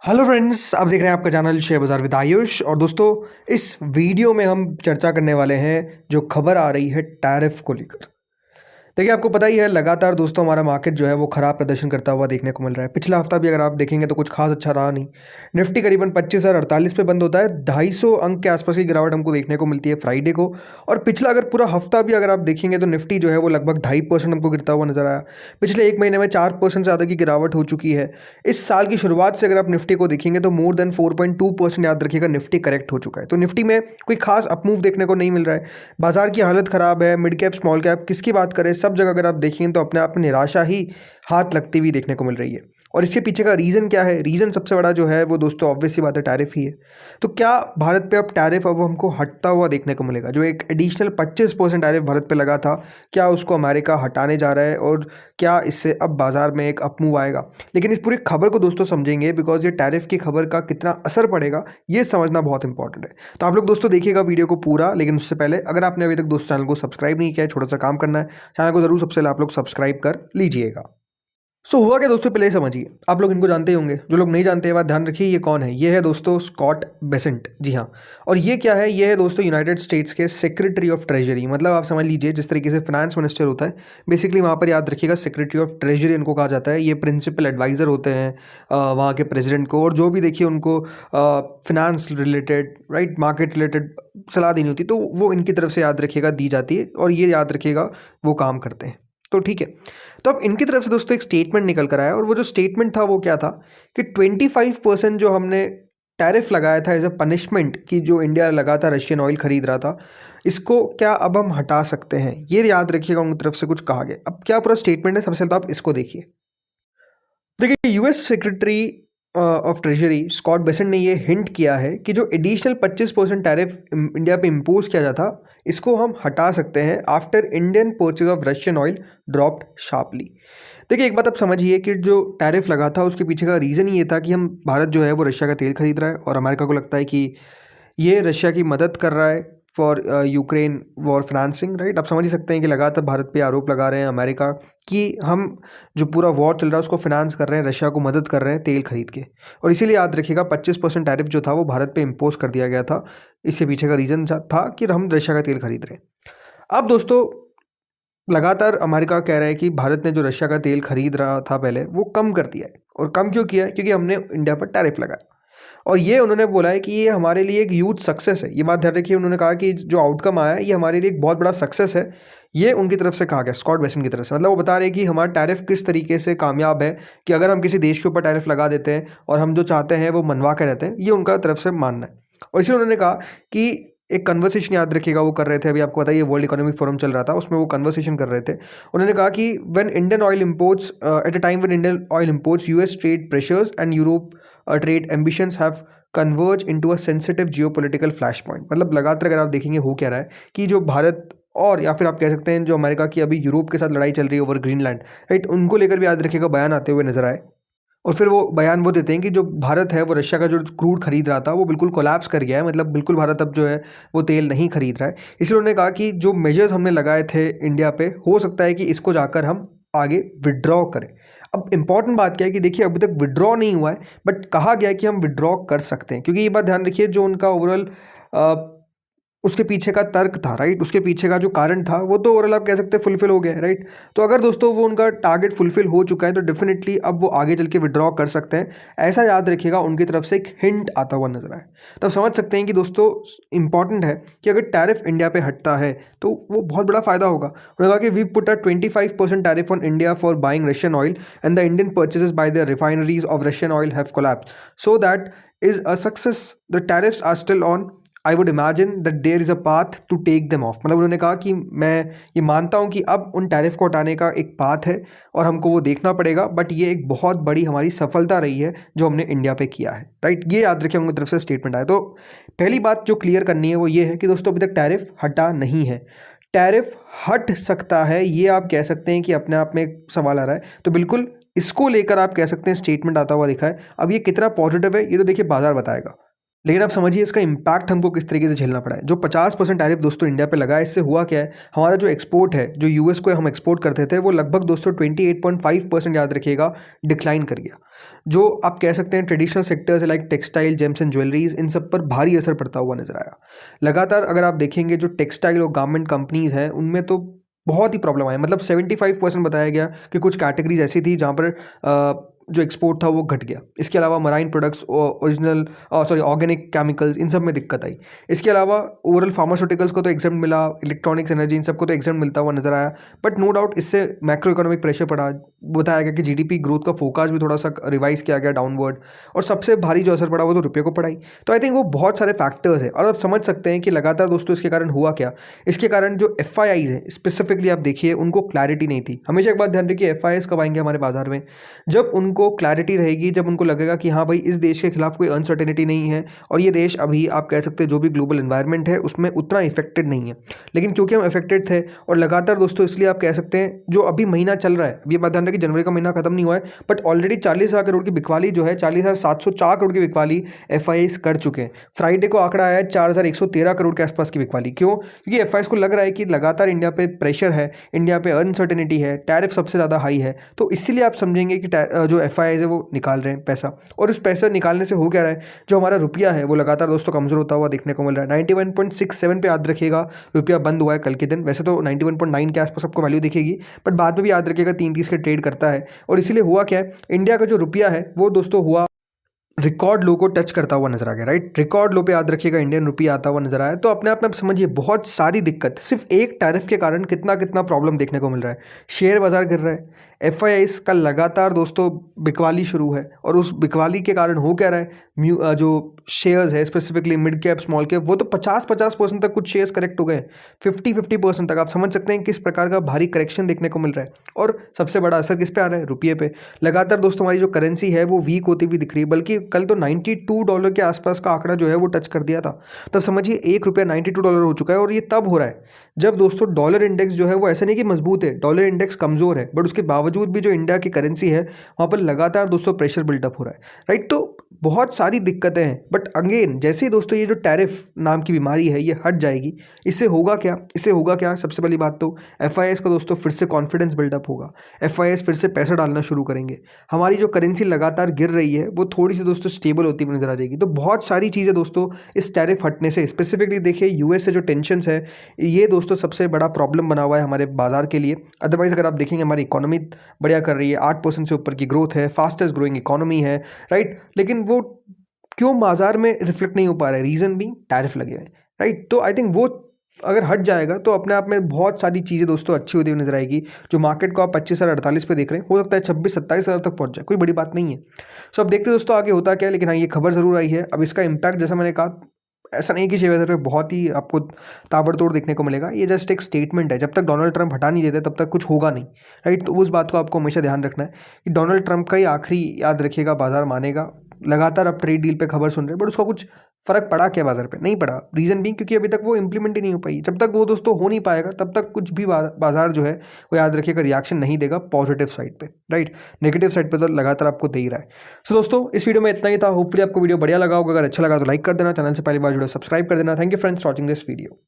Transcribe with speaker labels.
Speaker 1: Hello friends, आप देख रहे हैं आपका चैनल शेयर बाजार विद आयुष। और दोस्तों, इस वीडियो में हम चर्चा करने वाले हैं जो खबर आ रही है टैरिफ को लेकर। देखिए, आपको पता ही है लगातार दोस्तों हमारा मार्केट जो है वो खराब प्रदर्शन करता हुआ देखने को मिल रहा है। पिछला हफ्ता भी अगर आप देखेंगे तो कुछ खास अच्छा रहा नहीं। निफ्टी करीबन 25,048 पे बंद होता है। 250 अंक के आसपास की गिरावट हमको देखने को मिलती है फ्राइडे को। और पिछला अगर पूरा हफ्ता भी अगर आप देखेंगे तो निफ्टी जो है वो लगभग 2.5% हमको गिरता हुआ नजर आया। पिछले एक महीने में 4% से ज़्यादा की गिरावट हो चुकी है। इस साल की शुरुआत से अगर आप निफ्टी को देखेंगे तो मोर देन 4.2% याद रखिएगा निफ्टी करेक्ट हो चुका है। तो निफ्टी में कोई खास अपमूव देखने को नहीं मिल रहा है। बाजार की हालत ख़राब है। मिड कैप स्मॉल कैप किसकी बात करें, सब जगह अगर आप देखेंगे तो अपने आप में निराशा ही हाथ लगती हुई देखने को मिल रही है। और इसके पीछे का रीज़न क्या है? रीज़न सबसे बड़ा जो है वो दोस्तों ऑब्वियस सी बात है, टैरिफ ही है। तो क्या भारत पे अब टैरिफ अब हमको हटता हुआ देखने को मिलेगा? जो एक एडिशनल 25% टैरिफ भारत पे लगा था, क्या उसको अमेरिका हटाने जा रहा है? और क्या इससे अब बाजार में एक अपमूव आएगा? लेकिन इस पूरी खबर को दोस्तों समझेंगे, बिकॉज ये टैरिफ की खबर का कितना असर पड़ेगा ये समझना बहुत इंपॉर्टेंट है। तो आप लोग दोस्तों देखिएगा वीडियो को पूरा। लेकिन उससे पहले अगर आपने अभी तक दोस्तों चैनल को सब्सक्राइब नहीं किया है, छोटा सा काम करना है, चैनल को जरूर सबसे पहले आप लोग सब्सक्राइब कर लीजिएगा। हुआ क्या दोस्तों, पहले ही समझिए। आप लोग इनको जानते ही होंगे, जो लोग नहीं जानते हैं बात ध्यान रखिए। ये कौन है? ये है दोस्तों स्कॉट बेसेंट। जी हाँ। और ये क्या है? ये है दोस्तों यूनाइटेड स्टेट्स के सेक्रेटरी ऑफ ट्रेजरी। मतलब आप समझ लीजिए जिस तरीके से फाइनेंस मिनिस्टर होता है, बेसिकली वहाँ पर याद रखिएगा सेक्रेटरी ऑफ ट्रेजरी इनको कहा जाता है। ये प्रिंसिपल एडवाइज़र होते हैं वहाँ के प्रेसिडेंट को। और जो भी देखिए उनको finance related, right, market related सलाह देनी होती है तो वो इनकी तरफ से याद रखिएगा दी जाती है। और ये याद रखिएगा वो काम करते हैं। तो ठीक है। तो अब इनकी तरफ से दोस्तों एक स्टेटमेंट निकल कर आया। और वो जो स्टेटमेंट था वो क्या था कि 25% जो हमने टैरिफ लगाया था एज अ पनिशमेंट, कि जो इंडिया लगातार रशियन ऑयल खरीद रहा था, इसको क्या अब हम हटा सकते हैं? ये याद रखिएगा उनकी तरफ से कुछ कहा गया। अब क्या पूरा स्टेटमेंट है, सबसे पहले तो आप इसको देखिए। देखिए, US secretary of treasury Scott Bessent ने ये हिंट किया है कि जो एडिशनल 25% टैरिफ इंडिया पे इम्पोज किया जाता, इसको हम हटा सकते हैं after Indian purchase of Russian oil dropped sharply. देखिए, एक बात आप समझिए कि जो टैरिफ लगा था उसके पीछे का रीज़न ये था कि हम भारत जो है वो रशिया का तेल खरीद रहा है और अमेरिका को लगता है कि ये रशिया की मदद कर रहा है for Ukraine war financing, right. आप समझ ही सकते हैं कि लगातार भारत पे आरोप लगा रहे हैं अमेरिका कि हम जो पूरा वॉर चल रहा है उसको फिनांस कर रहे हैं, रशिया को मदद कर रहे हैं तेल खरीद के। और इसीलिए याद रखिएगा 25% टैरिफ जो था वो भारत पे इम्पोज कर दिया गया था। इससे पीछे का रीज़न था कि हम रशिया का तेल खरीद रहे हैं। अब दोस्तों, लगातार अमेरिका कह रहा है कि भारत ने जो रशिया का तेल खरीद रहा था पहले वो कम कर दिया है। और कम क्यों किया है? क्योंकि हमने इंडिया पर टैरिफ लगाया। और ये उन्होंने बोला है कि ये हमारे लिए एक ह्यूज सक्सेस है। ये बात ध्यान रखिए, उन्होंने कहा कि जो आउटकम आया है ये हमारे लिए एक बहुत बड़ा सक्सेस है। ये उनकी तरफ से कहा गया, स्कॉट बेसेंट की तरफ से। मतलब वो बता रहे हैं कि हमारा टैरिफ किस तरीके से कामयाब है, कि अगर हम किसी देश के ऊपर टैरिफ लगा देते हैं और हम जो चाहते हैं वो मनवा के रहते हैं, ये उनका तरफ से मानना है। और इसलिए उन्होंने कहा कि एक कन्वर्सेशन याद रखिएगा वो कर रहे थे, अभी आपको पता है ये वर्ल्ड इकोनॉमिक फोरम चल रहा था, उसमें वो कन्वर्सेशन कर रहे थे। उन्होंने कहा कि when Indian oil imports at a time when Indian oil imports US trade pressures and Europe trade ambitions have converge into a sensitive geopolitical flash point. मतलब लगातार अगर आप देखेंगे हो क्या रहा है कि जो भारत और या फिर आप कह सकते हैं जो अमेरिका की अभी यूरोप के साथ लड़ाई चल रही है ओवर ग्रीनलैंड, राइट, उनको लेकर भी याद रखिएगा बयान आते हुए नजर आए। और फिर वो बयान वो देते हैं कि जो भारत है वो रशिया का जो क्रूड खरीद रहा था वो बिल्कुल कोलैप्स कर गया है। मतलब बिल्कुल भारत अब जो है वो तेल नहीं खरीद रहा है। इसलिए उन्होंने कहा कि जो मेजर्स हमने लगाए थे इंडिया पे, हो सकता है कि इसको जाकर हम आगे विड्रॉ करें। अब इंपॉर्टेंट बात क्या है कि देखिए अभी तक विड्रॉ नहीं हुआ है, बट कहा गया है कि हम विड्रॉ कर सकते हैं। क्योंकि ये बात ध्यान रखिए, जो उनका ओवरऑल उसके पीछे का तर्क था, राइट, उसके पीछे का जो कारण था वो तो ओवरऑल आप कह सकते हैं फुलफिल हो गया है, राइट। तो अगर दोस्तों वो उनका टारगेट फुलफिल हो चुका है तो डेफिनेटली अब वो आगे चल के विड्रॉ कर सकते हैं। ऐसा याद रखिएगा उनकी तरफ से एक हिंट आता हुआ नजर आए। तब समझ सकते हैं कि दोस्तों इंपॉर्टेंट है कि अगर टैरिफ इंडिया पे हटता है तो वो बहुत बड़ा फायदा होगा। उन्होंने कहा कि we put a 25% tariff on India for buying Russian oil and the Indian purchases by the refineries of Russian oil have collapsed, so that is a success. The tariffs are still on, I would imagine that there is a path to take them off. मतलब उन्होंने कहा कि मैं ये मानता हूँ कि अब उन टैरिफ को हटाने का एक पाथ है और हमको वो देखना पड़ेगा, बट ये एक बहुत बड़ी हमारी सफलता रही है जो हमने इंडिया पे किया है, राइट। ये याद रखें उनकी तरफ से स्टेटमेंट आया। तो पहली बात जो क्लियर करनी है वो ये है कि दोस्तों अभी तक टैरिफ हटा नहीं है। टैरिफ हट सकता है, ये आप कह सकते हैं कि अपने आप में एक सवाल आ रहा है। तो बिल्कुल इसको लेकर आप कह सकते हैं स्टेटमेंट आता हुआ दिखा है। अब ये कितना पॉजिटिव है ये तो देखिए बाजार बताएगा। लेकिन आप समझिए इसका इम्पैक्ट हमको किस तरीके से झेलना पड़ा है। जो 50% टैरिफ दोस्तों इंडिया पे लगा है, इससे हुआ क्या है, हमारा जो एक्सपोर्ट है, जो यूएस को हम एक्सपोर्ट करते थे, वो लगभग दोस्तों 28.5% याद रखिएगा डिक्लाइन कर गया। जो आप कह सकते हैं traditional sectors like textile, gems and jewelleries, इन सब पर भारी असर पड़ता हुआ नजर आया। लगातार अगर आप देखेंगे जो टेक्सटाइल और गारमेंट कंपनीज हैं उनमें तो बहुत ही प्रॉब्लम आया। मतलब 75% बताया गया कि कुछ कैटेगरीज ऐसी थी जहाँ पर जो एक्सपोर्ट था वो घट गया। इसके अलावा marine products, original organic chemicals, इन सब में दिक्कत आई। इसके अलावा ओवरऑल फार्मास्यूटिकल्स को तो एग्जाम मिला, इलेक्ट्रॉनिक्स, एनर्जी, इन सबको तो एग्जाम मिलता हुआ नजर आया। बट नो डाउट इससे मैक्रो इकोनॉमिक प्रेशर पड़ा। बताया गया कि जीडीपी ग्रोथ का फोकस भी थोड़ा सा रिवाइज किया गया डाउनवर्ड, और सबसे भारी जो असर पड़ा वो तो रुपये को पड़ा ही। तो आई थिंक वो बहुत सारे फैक्टर्स है, और आप समझ सकते हैं कि लगातार दोस्तों इसके कारण हुआ क्या। इसके कारण जो FIIs हैं स्पेसिफिकली आप देखिए उनको क्लैरिटी नहीं थी। हमेशा एक बात ध्यान रखिए, FIIs कब आएंगे हमारे बाजार में, जब उनको क्लैरिटी रहेगी, जब उनको लगेगा कि हाँ भाई इस देश के खिलाफ कोई अनसर्टेनिटी नहीं है, और ये देश अभी आप कह सकते हैं जो भी ग्लोबल एनवायरनमेंट है उसमें उतना इफेक्टेड नहीं है। लेकिन क्योंकि हम इफेक्टेड थे और लगातार दोस्तों, इसलिए आप कह सकते हैं जो अभी महीना चल रहा है, ये बात ध्यान रखिए जनवरी का महीना खत्म नहीं हुआ है, बट ऑलरेडी 40,000 करोड़ की बिकवाली जो है, 40,704 करोड़ की बिकवाली FIIs कर चुके हैं। फ्राइडे को आंकड़ा आया है 4,113 करोड़ के आसपास की बिकवाली। क्यों? क्योंकि FIIs को लग रहा है कि लगातार इंडिया पे प्रेशर है, इंडिया पे अनसर्टेनिटी है, टैरिफ सबसे ज़्यादा हाई है, तो इसीलिए आप समझेंगे कि जो FIIs है वो निकाल रहे हैं पैसा। और उस पैसा निकालने से हो क्या रहा है, जो हमारा रुपया है वो लगातार दोस्तों कमज़ोर होता हुआ देखने को मिल रहा है। 91.67 पे याद रखिएगा रुपया बंद हुआ है कल के दिन। वैसे तो 91.9 के आसपास आपको वैल्यू दिखेगी, बट बाद में भी याद रखिएगा 3-30 के ट्रेड करता है। और इसीलिए हुआ क्या है, इंडिया का जो रुपया है वो दोस्तों हुआ रिकॉर्ड लो को टच करता हुआ नजर आ गया। राइट, रिकॉर्ड लो पे याद रखिएगा इंडियन रुपया आता हुआ नजर आया। तो अपने आप में आप समझिए बहुत सारी दिक्कत, सिर्फ एक टैरिफ के कारण कितना कितना प्रॉब्लम देखने को मिल रहा है। शेयर बाजार गिर रहा है, FIIs का लगातार दोस्तों बिकवाली शुरू है, और उस बिकवाली के कारण हो क्या रहा है, जो शेयर्स है specifically mid cap, small cap, वो तो 50% तक कुछ शेयर्स करेक्ट हो गए, 50% तक। आप समझ सकते हैं किस प्रकार का भारी करेक्शन देखने को मिल रहा है। और सबसे बड़ा असर किस पे आ रहा है, रुपये पे। लगातार दोस्तों हमारी जो करेंसी है वो वीक होती हुई दिख रही है, बल्कि कल तो $92 के आसपास का आंकड़ा जो है वो टच कर दिया था। तब समझिए $1 $92 हो चुका है, और ये तब हो रहा है जब दोस्तों डॉलर इंडेक्स जो है वो ऐसा नहीं कि मजबूत है, डॉलर इंडेक्स कमज़ोर है, बट उसके बावजूद भी जो इंडिया की करेंसी है वहाँ पर लगातार दोस्तों प्रेशर बिल्डअप हो रहा है। राइट, तो बहुत सारी दिक्कतें हैं। बट अगेन जैसे ही दोस्तों ये जो टैरिफ नाम की बीमारी है ये हट जाएगी, इससे होगा क्या, इससे होगा क्या, सबसे पहली बात तो FIIs का दोस्तों फिर से कॉन्फिडेंस बिल्डअप होगा, FIIs फिर से पैसा डालना शुरू करेंगे, हमारी जो करेंसी लगातार गिर रही है वो थोड़ी सी दोस्तों स्टेबल होती हुई नजर आ जाएगी। तो बहुत सारी चीज़ें दोस्तों इस टैरिफ हटने से, स्पेसिफिकली देखिए US से जो टेंशन्स है, ये दोस्तों सबसे बड़ा प्रॉब्लम बना हुआ है हमारे बाजार के लिए। अदरवाइज अगर आप देखेंगे हमारी इकोनॉमी बढ़िया कर रही है, 8% से ऊपर की ग्रोथ है, फास्टेस्ट ग्रोइंग इकोनॉमी है। राइट, लेकिन वो क्यों बाजार में रिफ्लेक्ट नहीं हो पा रहा है, रीज़न भी टैरिफ लगे हुए हैं। राइट, तो आई थिंक वो अगर हट जाएगा तो अपने आप में बहुत सारी चीज़ें दोस्तों अच्छी होती हुई नजर आएगी। जो मार्केट को आप 25,048 पे देख रहे हैं, हो सकता है 26-27 हज़ार तक पहुंच जाए, कोई बड़ी बात नहीं है। सो अब देखते दोस्तों आगे होता क्या है। लेकिन हाँ, ये खबर ज़रूर आई है। अब इसका इम्पैक्ट जैसा मैंने कहा, ऐसा नहीं कि शेयर बाजार पे बहुत ही आपको ताबड़तोड़ देखने को मिलेगा। ये जस्ट एक स्टेटमेंट है, जब तक डोनाल्ड ट्रंप हटा नहीं देते तब तक कुछ होगा नहीं। राइट, तो उस बात को आपको हमेशा ध्यान रखना है कि डोनाल्ड ट्रंप का ही आखिरी याद रखिएगा बाजार मानेगा। लगातार आप ट्रेड डील पे खबर सुन रहे हैं, बट उसका कुछ फर्क पड़ा क्या बाजार पे, नहीं पड़ा। रीज़न भी क्योंकि अभी तक वो इंप्लीमेंट ही नहीं हो पाई। जब तक वो दोस्तों हो नहीं पाएगा तब तक कुछ भी बाजार जो है वो याद रखिएगा रिएक्शन नहीं देगा पॉजिटिव साइड पे। राइट, नेगेटिव साइड पे तो लगातार आपको दे ही रहा है। सो दोस्तों इस वीडियो में इतना ही था। होपफुली आपको वीडियो बढ़िया लगा होगा। अगर अच्छा लगा तो लाइक कर देना, चैनल से पहली बार जुड़े सब्सक्राइब कर देना। Thank you friends for watching this video.